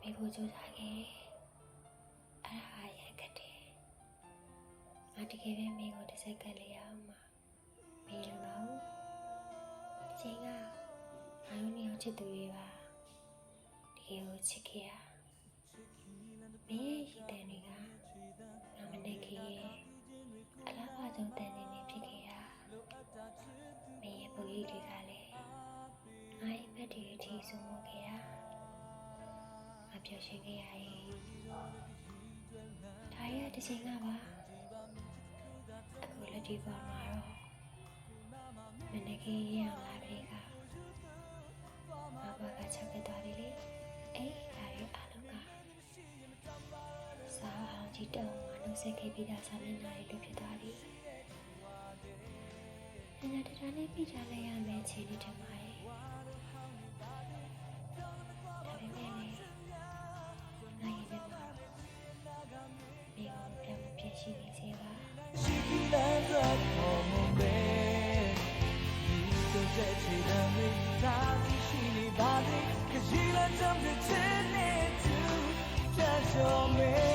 မိဖို့ကြိုးစားခဲ့အဲ့ဒါရခက်တယ်ငါတကယ်ပဲမိကိုတစ်စက်ကလေးရအောင်မမေးလို့တော့အချိန်ကငါတို့နှစ်ယောက်ချစ်သူတွေပါတကယ်ကိုချစ်ခဲ့ရမင်းရဲ့ရည်တန်တွေကငါမနေခဲ့ရဲ့အလားပါဆုံးတန်နေနေဖြစ်ခဲ့ရမင်းရဲ့ပုံရိပ်တွေကလည်းငါရဲ့ဘက်တွေအထိဆုံးမခဲ့ရငါပြောရှင်းခဲ့ရရဲ့ဒါရတဲ့ချိန်ကပါအခုလက်ဒီပေါ်မှာတော့မနေခဲ့ရအောင်လားပြေကငါဘာကချက်ခဲ့သွားတယ်လေအဲ့ဒါတွေအားလုံးကစားအောင်ကြည့်တော့ငါလုံးစိတ်ခဲ့ပြီးသားစာမျက်နှာတွေလိုဖြစ်သွားပြီ။ညတတာနဲ့ပြကြလဲရမယ်ချိန်လေးထင်ပါရဲ့။ဒါပေမဲ့လည်းနိုင်ရမှာမိအောင်ပြန်မဖြစ်ရှိနေစေပါ။ရှိပြီလားဆိုတော့မမေဒီတော့ချက်ချင်တယ်သာရှိနေပါလေ။ကြည်လာတဲ့ချစ်နေသူ just your man